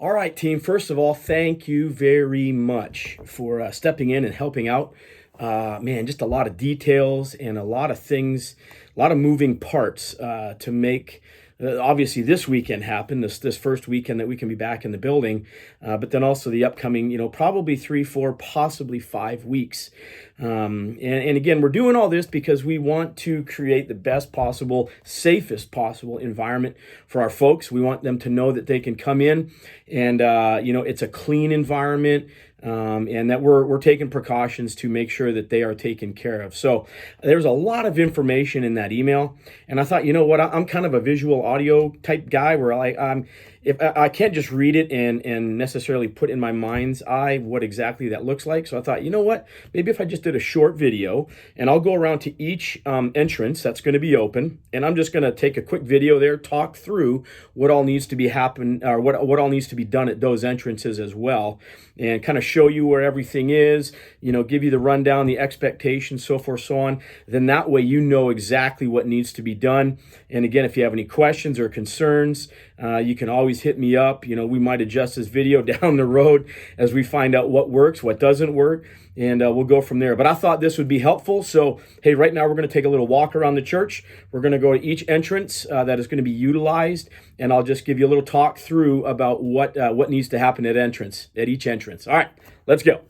All right, team. First of all, thank you very much for stepping in and helping out. Man, just a lot of details and a lot of things, a lot of moving parts to make obviously this weekend happen. This first weekend that we can be back in the building, but then also the upcoming, probably 3, 4, possibly 5 weeks. And again, we're doing all this because we want to create the best possible, safest possible environment for our folks. We want them to know that they can come in and it's a clean environment. And that we're taking precautions to make sure that they are taken care of. So there's a lot of information in that email, and I thought, you know what, I'm kind of a visual audio type guy where if I can't just read it and necessarily put in my mind's eye what exactly that looks like. So I thought, you know what, maybe if I just did a short video and I'll go around to each entrance that's going to be open, and I'm just going to take a quick video there, talk through what all needs to be happen or what all needs to be done at those entrances as well, and kind of show you where everything is, give you the rundown, the expectations, so forth, so on. Then that way you know exactly what needs to be done. And again, if you have any questions or concerns, you can always hit me up. We might adjust this video down the road as we find out what works, what doesn't work, and we'll go from there. But I thought this would be helpful. So, hey, right now we're going to take a little walk around the church. We're going to go to each entrance that is going to be utilized, and I'll just give you a little talk through about what needs to happen at each entrance. All right, let's go.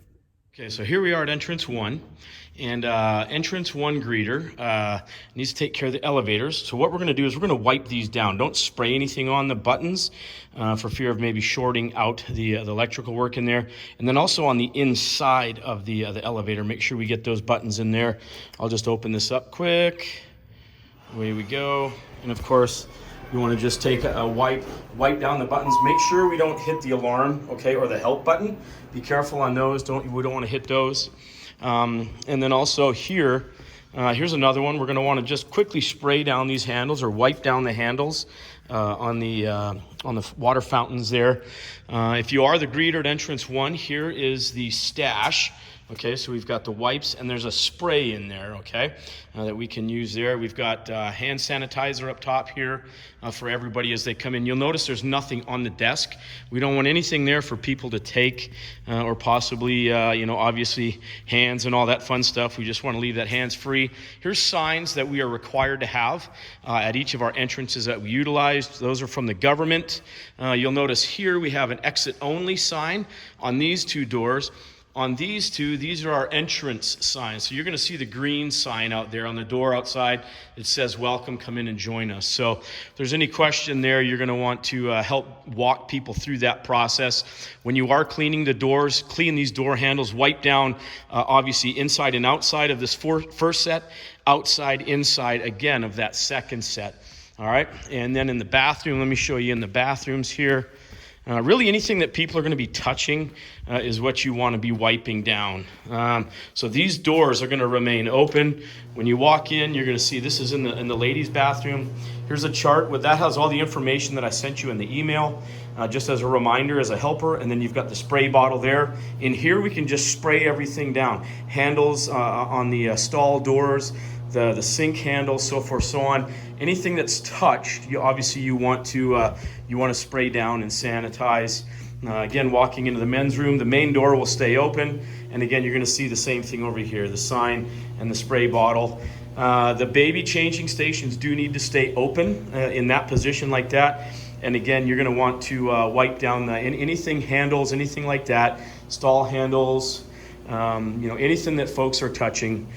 Okay, so here we are at entrance 1. And entrance 1 greeter needs to take care of the elevators. So what we're going to do is we're going to wipe these down. Don't spray anything on the buttons for fear of maybe shorting out the electrical work in there. And then also on the inside of the elevator, make sure we get those buttons in there. I'll just open this up quick. Away we go. And of course, we want to just take a wipe down the buttons. Make sure we don't hit the alarm, okay, or the help button. Be careful on those. We don't want to hit those. And then also here's another one. We're going to want to just quickly spray down these handles or wipe down the handles on the water fountains there. If you are the greeter at entrance 1, here is the stash. Okay, so we've got the wipes, and there's a spray in there, okay, that we can use there. We've got hand sanitizer up top here for everybody as they come in. You'll notice there's nothing on the desk. We don't want anything there for people to take or possibly, obviously hands and all that fun stuff. We just want to leave that hands-free. Here's signs that we are required to have at each of our entrances that we utilize. Those are from the government. You'll notice here we have an exit-only sign on these 2 doors. On these 2, these are our entrance signs. So you're going to see the green sign out there on the door outside. It says, welcome, come in and join us. So if there's any question there, you're going to want to help walk people through that process. When you are cleaning the doors, clean these door handles, wipe down, obviously, inside and outside of this first set, outside, inside, again, of that second set. All right, and then in the bathroom, let me show you in the bathrooms here. Really anything that people are going to be touching is what you want to be wiping down. So these doors are going to remain open. When you walk in, you're going to see this is in the ladies' bathroom. Here's a chart that has all the information that I sent you in the email, just as a reminder, as a helper. And then you've got the spray bottle there. In here, we can just spray everything down. Handles on the stall doors, the sink handles, so forth, so on. Anything that's touched, you want to spray down and sanitize. Again, walking into the men's room, the main door will stay open. And again, you're going to see the same thing over here, the sign and the spray bottle. The baby changing stations do need to stay open in that position like that. And again, you're going to want to wipe down anything handles, anything like that, stall handles, anything that folks are touching.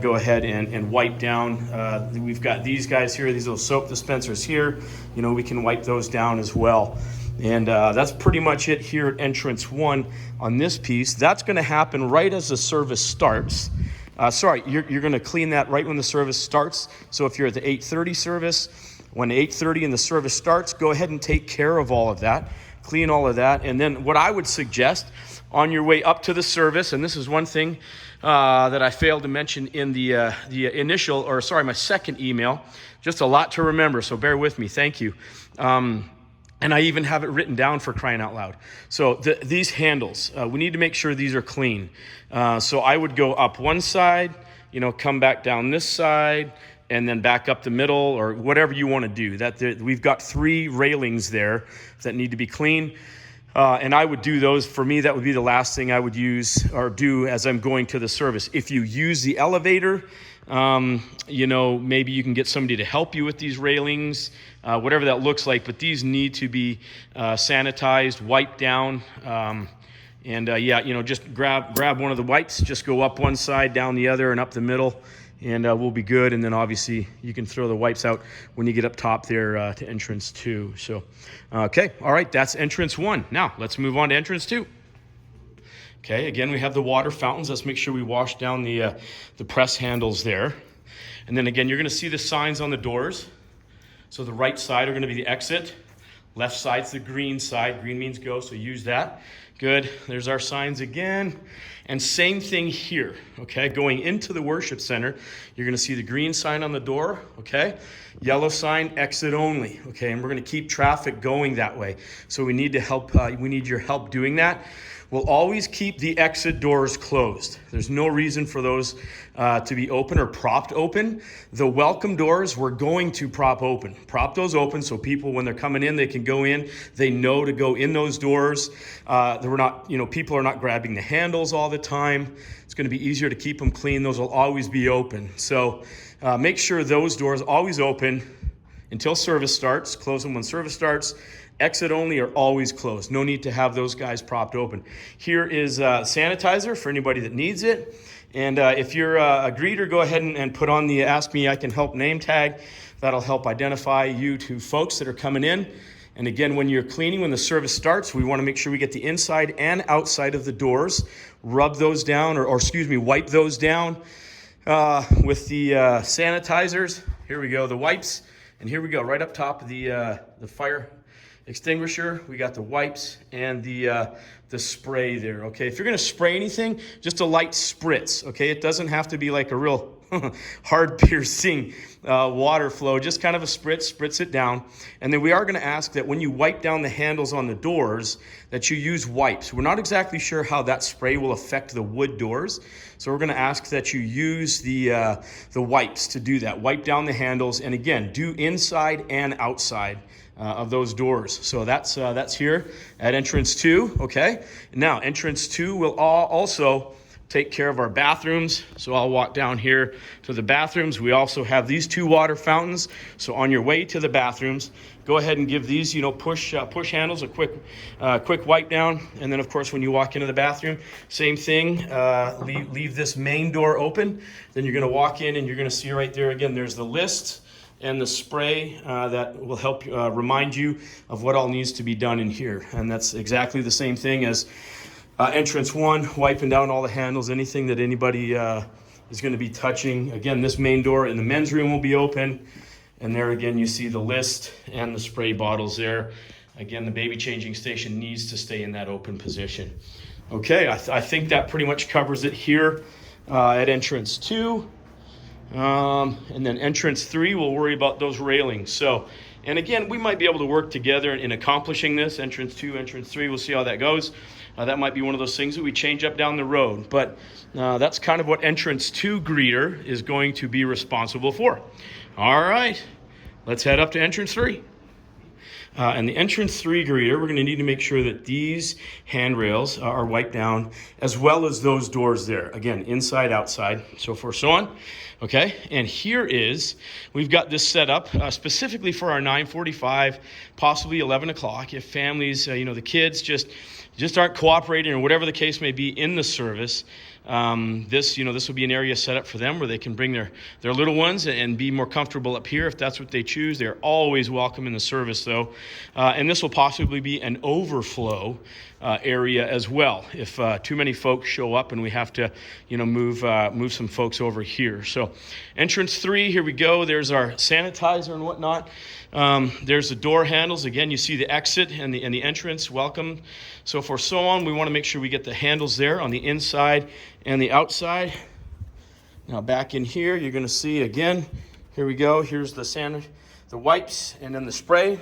Go ahead and wipe down. We've got these guys here, these little soap dispensers here. We can wipe those down as well. And that's pretty much it here at entrance 1 on this piece. That's going to happen right as the service starts. You're going to clean that right when the service starts. So if you're at the 8:30 service, when 8:30 and the service starts, go ahead and take care of all of that. Clean all of that. And then what I would suggest on your way up to the service, and this is one thing that I failed to mention in my second email. Just a lot to remember, so bear with me. Thank you. And I even have it written down, for crying out loud. So these handles, we need to make sure these are clean. So I would go up one side, come back down this side, and then back up the middle, or whatever you want to do. We've got 3 railings there that need to be clean. And I would do those. For me, that would be the last thing I would use or do as I'm going to the service. If you use the elevator, maybe you can get somebody to help you with these railings, whatever that looks like. But these need to be sanitized, wiped down. Just grab one of the wipes, just go up one side, down the other, and up the middle, and we'll be good. And then obviously you can throw the wipes out when you get up top there to entrance 2. So, okay, all right, that's entrance 1. Now let's move on to entrance 2. Okay, again, we have the water fountains. Let's make sure we wash down the press handles there. And then again, you're going to see the signs on the doors. So the right side are going to be the exit. Left side's the green side. Green means go, so use that. Good. There's our signs again. And same thing here, okay? Going into the worship center, you're going to see the green sign on the door, okay? Yellow sign, exit only, okay? And we're going to keep traffic going that way. So we need to help. We need your help doing that. We'll always keep the exit doors closed. There's no reason for those to be open or propped open. The welcome doors, we're going to prop open. Prop those open so people, when they're coming in, they can go in. They know to go in those doors. People are not grabbing the handles all the time. It's going to be easier to keep them clean. Those will always be open. So make sure those doors always open until service starts. Close them when service starts. Exit only are always closed. No need to have those guys propped open. Here is sanitizer for anybody that needs it. And if you're a greeter, go ahead and put on the Ask Me I Can Help name tag. That'll help identify you to folks that are coming in. And again, when you're cleaning, when the service starts, we want to make sure we get the inside and outside of the doors. Rub those down, wipe those down with the sanitizers. Here we go, the wipes. And here we go, right up top of the fire extinguisher. We got the wipes and the spray there, okay? If you're gonna spray anything, just a light spritz, okay? It doesn't have to be like a real hard piercing water flow, just kind of a spritz it down. And then we are gonna ask that when you wipe down the handles on the doors, that you use wipes. We're not exactly sure how that spray will affect the wood doors, so we're gonna ask that you use the wipes to do that. Wipe down the handles, and again, do inside and outside of those doors. So that's here at entrance 2, okay? Now, entrance 2 will also take care of our bathrooms. So I'll walk down here to the bathrooms. We also have these 2 water fountains. So on your way to the bathrooms, go ahead and give these, push handles a quick wipe down. And then, of course, when you walk into the bathroom, same thing. Leave this main door open. Then you're going to walk in, and you're going to see right there again, there's the list and the spray that will help remind you of what all needs to be done in here. And that's exactly the same thing as entrance 1, wiping down all the handles, anything that anybody is going to be touching. Again, this main door in the men's room will be open. And there again, you see the list and the spray bottles there. Again, the baby changing station needs to stay in that open position. Okay, I think that pretty much covers it here at entrance 2. And then entrance 3, we'll worry about those railings. So, and again, we might be able to work together in accomplishing this. Entrance 2, entrance 3, we'll see how that goes. That might be one of those things that we change up down the road. But that's kind of what entrance 2 greeter is going to be responsible for. All right, let's head up to entrance 3. And the entrance 3 greeter, we're going to need to make sure that these handrails are wiped down, as well as those doors there. Again, inside, outside, so forth, so on. Okay, and we've got this set up specifically for our 9:45, possibly 11 o'clock. If families, the kids just aren't cooperating, or whatever the case may be in the service, this will be an area set up for them where they can bring their little ones and be more comfortable up here if that's what they choose. They're always welcome in the service, though. And this will possibly be an overflow area as well if too many folks show up and we have to move some folks over here. So entrance 3, here we go. There's our sanitizer and whatnot. There's the door handles. Again, you see the exit and the entrance, welcome, so forth, so on. We want to make sure we get the handles there on the inside and the outside. Now back in here, you're going to see again, here we go. Here's the wipes and then the spray.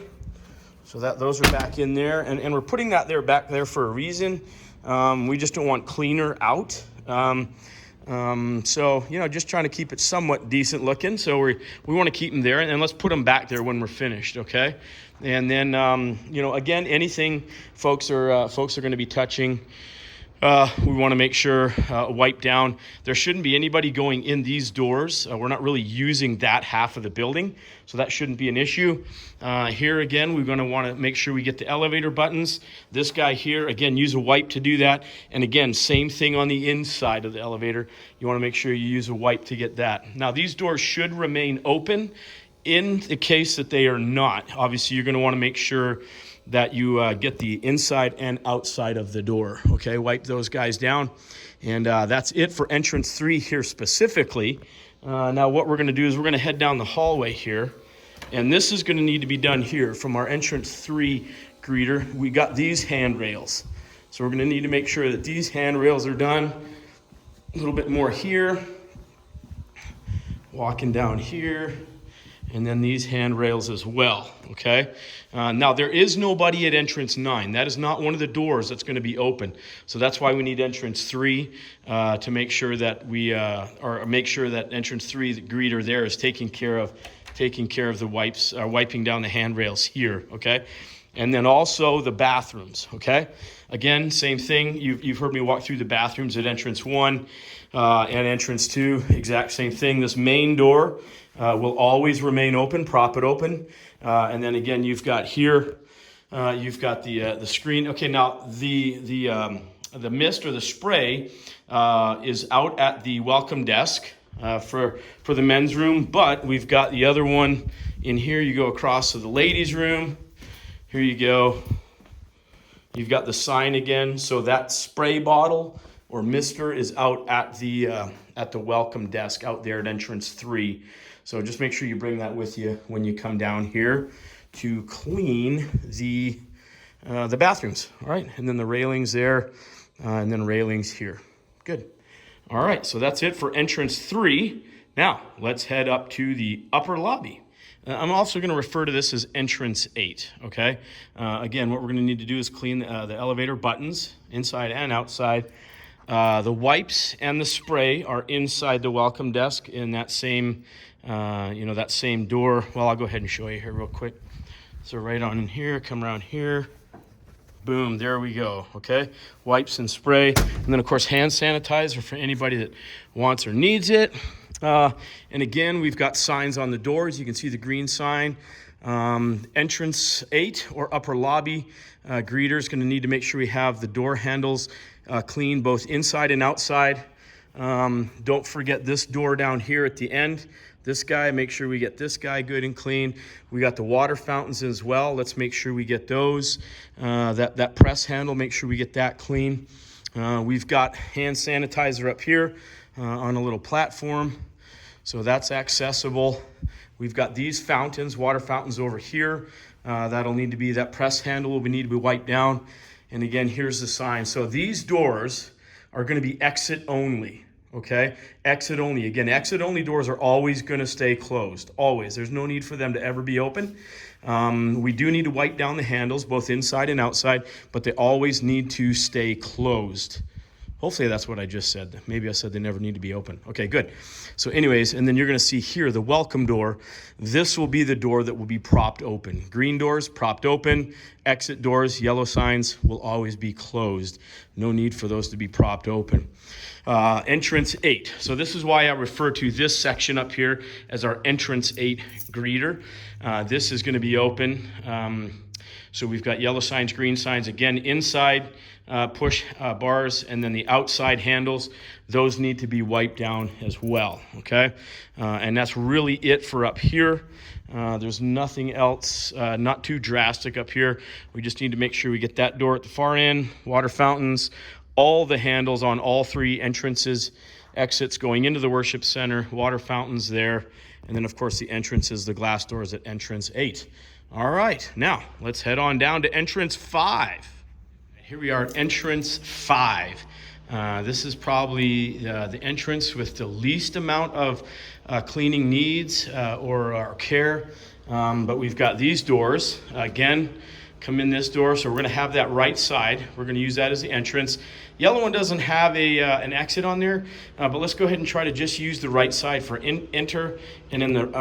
So those are back in there, and we're putting that back there for a reason. We just don't want cleaner out. So, just trying to keep it somewhat decent looking. So we want to keep them there, and let's put them back there when we're finished, okay? And then, again, anything folks are going to be touching, we want to make sure wipe down. There shouldn't be anybody going in these doors. We're not really using that half of the building, so that shouldn't be an issue. Here again, we're going to want to make sure we get the elevator buttons. This guy here, again, use a wipe to do that. And again, same thing on the inside of the elevator. You want to make sure you use a wipe to get that. Now, these doors should remain open. In the case that they are not, obviously you're going to want to make sure that you get the inside and outside of the door. Okay, wipe those guys down. And that's it for entrance 3 here specifically. Now what we're going to do is we're going to head down the hallway here. And this is going to need to be done here from our entrance 3 greeter. We got these handrails. So we're going to need to make sure that these handrails are done. A little bit more here. Walking down here. And then these handrails as well, okay? Now, there is nobody at entrance 9. That is not one of the doors that's going to be open. So that's why we need entrance 3 to make sure that make sure that entrance 3, the greeter there, is taking care of the wipes, wiping down the handrails here, okay? And then also the bathrooms, okay? Again, same thing. You've heard me walk through the bathrooms at entrance 1 and entrance 2. Exact same thing. This main door will always remain open, prop it open. And then again, you've got here, you've got the screen. Okay, now the mist or the spray is out at the welcome desk for the men's room, but we've got the other one in here. You go across to the ladies' room. Here you go. You've got the sign again. So that spray bottle or mister is out at the welcome desk out there at entrance 3. So just make sure you bring that with you when you come down here to clean the bathrooms. All right, and then the railings there, and then railings here. Good. All right, so that's it for entrance 3. Now let's head up to the upper lobby. I'm also going to refer to this as entrance 8, okay? Again, what we're going to need to do is clean the elevator buttons, inside and outside. The wipes and the spray are inside the welcome desk in that same, that same door. Well, I'll go ahead and show you here real quick. So right on in here, come around here. Boom, there we go, okay? Wipes and spray. And then, of course, hand sanitizer for anybody that wants or needs it. And again, we've got signs on the doors. You can see the green sign. Entrance 8 or upper lobby greeter is going to need to make sure we have the door handles clean both inside and outside. Don't forget this door down here at the end. This guy, make sure we get this guy good and clean. We got the water fountains as well. Let's make sure we get those. That press handle, make sure we get that clean. We've got hand sanitizer up here on a little platform. So that's accessible. We've got these fountains, water fountains over here. That'll need to be, that press handle will need to be wiped down. And again, here's the sign. So these doors are going to be exit only, okay? Exit only. Again, exit only doors are always going to stay closed, always. There's no need for them to ever be open. We do need to wipe down the handles, both inside and outside, but they always need to stay closed. Hopefully that's what I just said. Maybe I said they never need to be open. Okay, good. So anyways, and then you're going to see here the welcome door. This will be the door that will be propped open. Green doors, propped open. Exit doors, yellow signs will always be closed. No need for those to be propped open. Entrance 8. So this is why I refer to this section up here as our entrance 8 greeter. This is going to be open. So we've got yellow signs, green signs. Again, inside push bars, and then the outside handles, those need to be wiped down as well, okay? And that's really it for up here. There's nothing else, not too drastic up here. We just need to make sure we get that door at the far end, water fountains, all the handles on all 3 entrances, exits going into the worship center, water fountains there, and then of course the entrances, the glass doors at entrance 8. All right, now let's head on down to entrance 5. Here we are at entrance 5. This is probably the entrance with the least amount of cleaning needs or care. But we've got these doors. Again, come in this door. So we're going to have that right side. We're going to use that as the entrance. Yellow one doesn't have an exit on there, but let's go ahead and try to just use the right side for enter, and then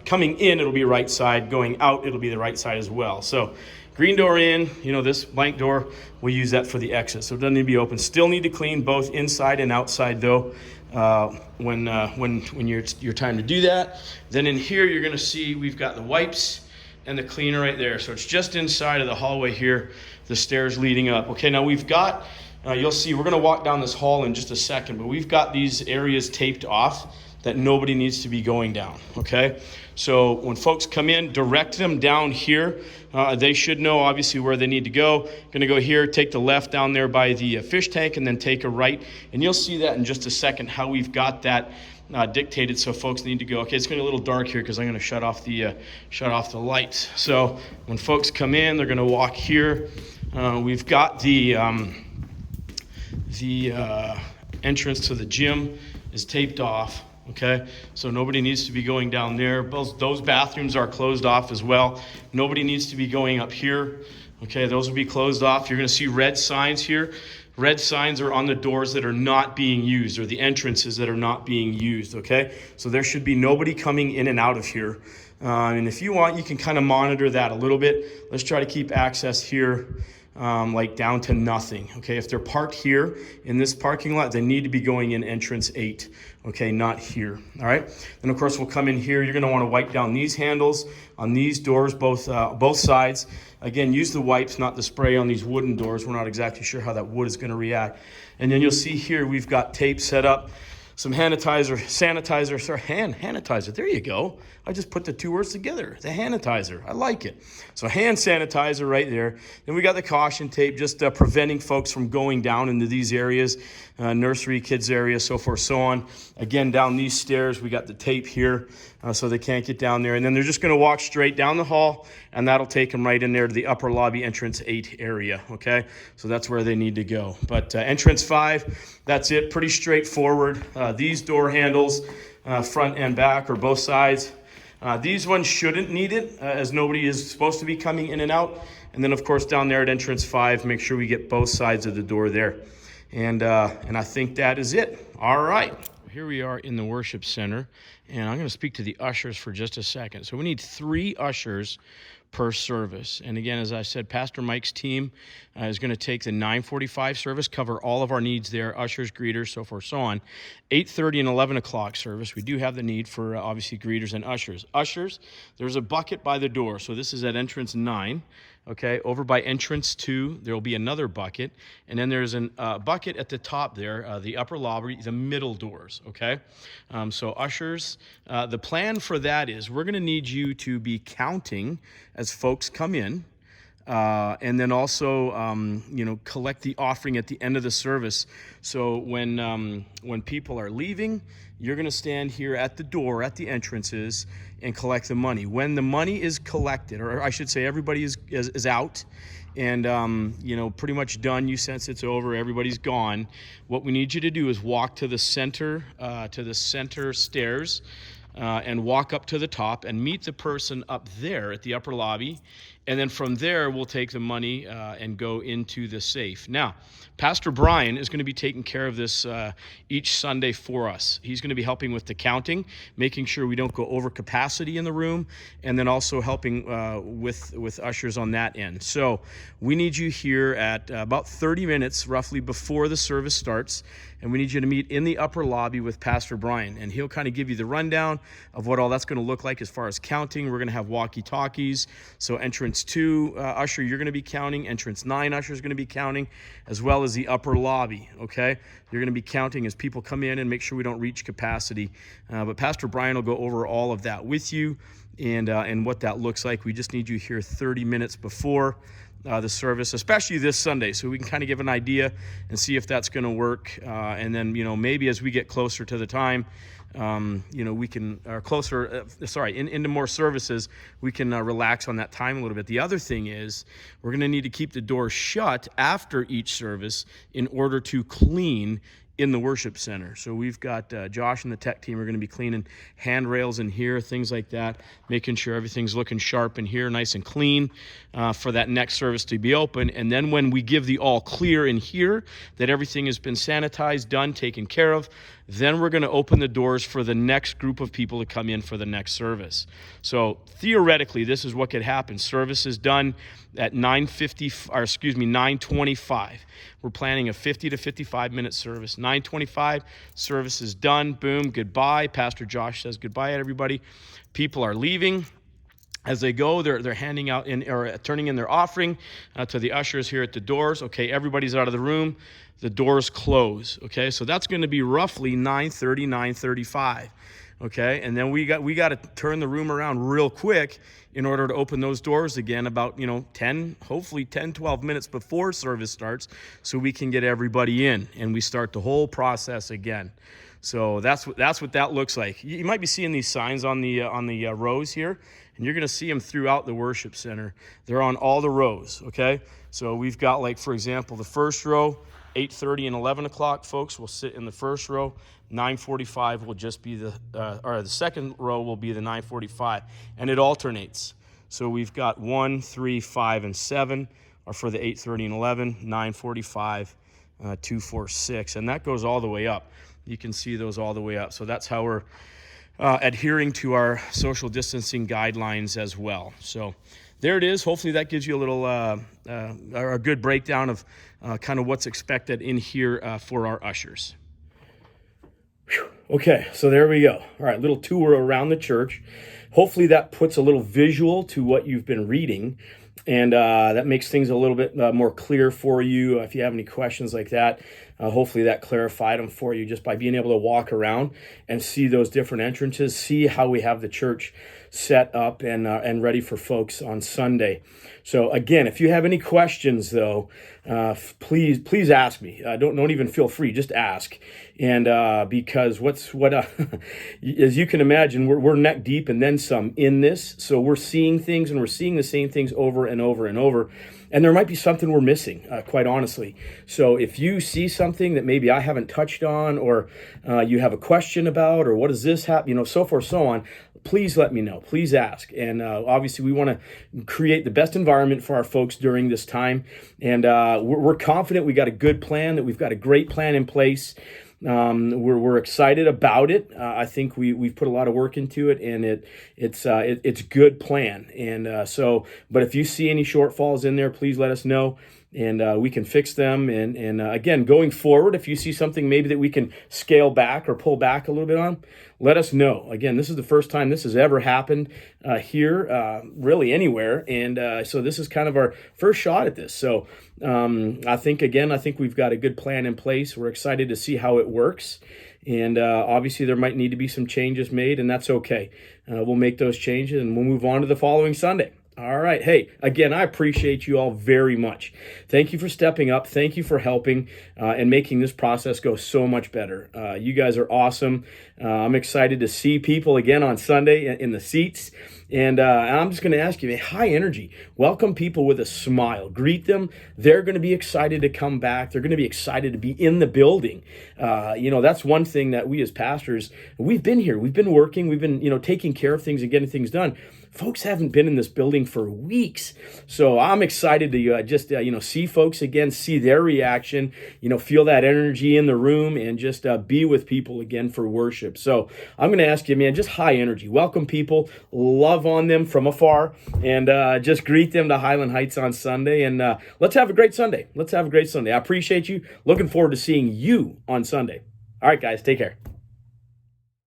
coming in, it'll be right side. Going out, it'll be the right side as well. So green door in, this blank door, we'll use that for the exit. So it doesn't need to be open. Still need to clean both inside and outside though, when your time to do that. Then in here, you're gonna see we've got the wipes and the cleaner right there. So it's just inside of the hallway here, the stairs leading up. Okay, now we've got, you'll see, we're gonna walk down this hall in just a second, but we've got these areas taped off that nobody needs to be going down, okay? So when folks come in, direct them down here. They should know obviously where they need to go. Gonna go here, take the left down there by the fish tank, and then take a right. And you'll see that in just a second, how we've got that dictated, so folks need to go. Okay, it's gonna be a little dark here because I'm gonna shut off the lights. So when folks come in, they're gonna walk here. We've got the entrance to the gym is taped off. Okay, so nobody needs to be going down there. Those bathrooms are closed off as well. Nobody needs to be going up here. Okay, those will be closed off. You're going to see red signs here. Red signs are on the doors that are not being used, or the entrances that are not being used. Okay, so there should be nobody coming in and out of here. And if you want, you can kind of monitor that a little bit. Let's try to keep access here like down to nothing. Okay, if they're parked here in this parking lot, they need to be going in entrance 8. Okay, not here. All right, then of course we'll come in here. You're going to want to wipe down these handles on these doors, both sides. Again, use the wipes, not the spray on these wooden doors. We're not exactly sure how that wood is going to react. And then you'll see here we've got tape set up, some hand sanitizer. There you go. I just put the two words together, the sanitizer. I like it. So hand sanitizer right there. Then we got the caution tape, just preventing folks from going down into these areas, nursery, kids area, so forth, so on. Again, down these stairs, we got the tape here, so they can't get down there. And then they're just going to walk straight down the hall, and that'll take them right in there to the upper lobby entrance 8 area, okay? So that's where they need to go. But entrance 5, that's it, pretty straightforward. These door handles, front and back, or both sides. These ones shouldn't need it, as nobody is supposed to be coming in and out. And then, of course, down there at entrance 5, make sure we get both sides of the door there. And I think that is it. All right. Here we are in the worship center, and I'm going to speak to the ushers for just a second. So we need 3 ushers per service. And again, as I said, Pastor Mike's team is going to take the 9:45 service, cover all of our needs there, ushers, greeters, so forth, so on. 8:30 and 11 o'clock service, we do have the need for obviously greeters and ushers. Ushers, there's a bucket by the door. So this is at entrance 9. Okay, over by entrance 2, there will be another bucket. And then there's a bucket at the top there, the upper lobby, the middle doors, okay? So ushers, the plan for that is we're going to need you to be counting as folks come in. And then also, collect the offering at the end of the service. So when people are leaving, you're going to stand here at the door, at the entrances, and collect the money. When the money is collected, or I should say everybody is out, and pretty much done, you sense it's over, everybody's gone, what we need you to do is walk to the center stairs, and walk up to the top and meet the person up there at the upper lobby. And then from there, we'll take the money and go into the safe. Now, Pastor Brian is going to be taking care of this each Sunday for us. He's going to be helping with the counting, making sure we don't go over capacity in the room, and then also helping with ushers on that end. So we need you here at about 30 minutes roughly before the service starts, and we need you to meet in the upper lobby with Pastor Brian, and he'll kind of give you the rundown of what all that's going to look like as far as counting. We're going to have walkie-talkies. So entrance 2, usher, you're going to be counting. Entrance 9, usher is going to be counting, as well as the upper lobby, okay? You're going to be counting as people come in and make sure we don't reach capacity. But Pastor Brian will go over all of that with you and what that looks like. We just need you here 30 minutes before the service, especially this Sunday, so we can kind of give an idea and see if that's going to work. And then, maybe as we get closer to the time, we can, into more services, we can relax on that time a little bit. The other thing is we're going to need to keep the door shut after each service in order to clean in the worship center. So we've got Josh and the tech team are going to be cleaning handrails in here, things like that, making sure everything's looking sharp in here, nice and clean for that next service to be open. And then when we give the all clear in here, that everything has been sanitized, done, taken care of, then we're going to open the doors for the next group of people to come in for the next service. So theoretically, this is what could happen. Service is done at 9:25. We're planning a 50 to 55 minute service. 9:25, service is done. Boom, goodbye. Pastor Josh says goodbye to everybody. People are leaving. As they go, they're handing out or turning in their offering to the ushers here at the doors. Okay, everybody's out of the room. The doors close. Okay, so that's going to be roughly 9:30, 9:35. Okay, and then we got to turn the room around real quick in order to open those doors again about 12 minutes before service starts, so we can get everybody in and we start the whole process again. So that's what that looks like. You might be seeing these signs on the rows here, and you're going to see them throughout the worship center. They're on all the rows. Okay, so we've got, like, for example, the first row, 8:30 and 11 o'clock folks will sit in the first row. 9:45 will just be the second row will be the 9:45, and it alternates. So we've got 1, 3, 5, and 7 are for the 8:30 and 11, 9:45, 2, 4, 6, and that goes all the way up. You can see those all the way up. So that's how we're adhering to our social distancing guidelines as well. So there it is. Hopefully that gives you a little a good breakdown of kind of what's expected in here for our ushers. Okay, so there we go. All right, little tour around the church. Hopefully that puts a little visual to what you've been reading, and that makes things a little bit more clear for you. If you have any questions like that, hopefully that clarified them for you just by being able to walk around and see those different entrances, see how we have the church set up and ready for folks on Sunday. So again, if you have any questions though, please ask me. Don't even feel free, just ask. And because as you can imagine, we're neck deep and then some in this. So we're seeing things, and we're seeing the same things over and over and over. And there might be something we're missing, quite honestly. So if you see something that maybe I haven't touched on, or you have a question about, or what does this happen, so forth, so on, please let me know. Please ask. And obviously, we want to create the best environment for our folks during this time. And we're confident we got a good plan, that we've got a great plan in place. We're excited about it. I think we've put a lot of work into it, and it's good plan. And but if you see any shortfalls in there, please let us know, and we can fix them. And again, going forward, if you see something maybe that we can scale back or pull back a little bit on, let us know. Again, this is the first time this has ever happened here, really anywhere. And so this is kind of our first shot at this. So I think we've got a good plan in place. We're excited to see how it works. And obviously there might need to be some changes made, and that's okay. We'll make those changes and we'll move on to the following Sunday. All right. Hey, again, I appreciate you all very much. Thank you for stepping up. Thank you for helping and making this process go so much better. You guys are awesome. I'm excited to see people again on Sunday in the seats. And I'm just going to ask you, high energy. Welcome people with a smile. Greet them. They're going to be excited to come back. They're going to be excited to be in the building. That's one thing that we as pastors, we've been here. We've been working. We've been, taking care of things and getting things done. Folks haven't been in this building for weeks. So I'm excited to see folks again, see their reaction, feel that energy in the room, and just be with people again for worship. So I'm going to ask you, man, just high energy. Welcome people. Love on them from afar, and just greet them to Highland Heights on Sunday. And let's have a great Sunday. I appreciate you. Looking forward to seeing you on Sunday. All right, guys, take care.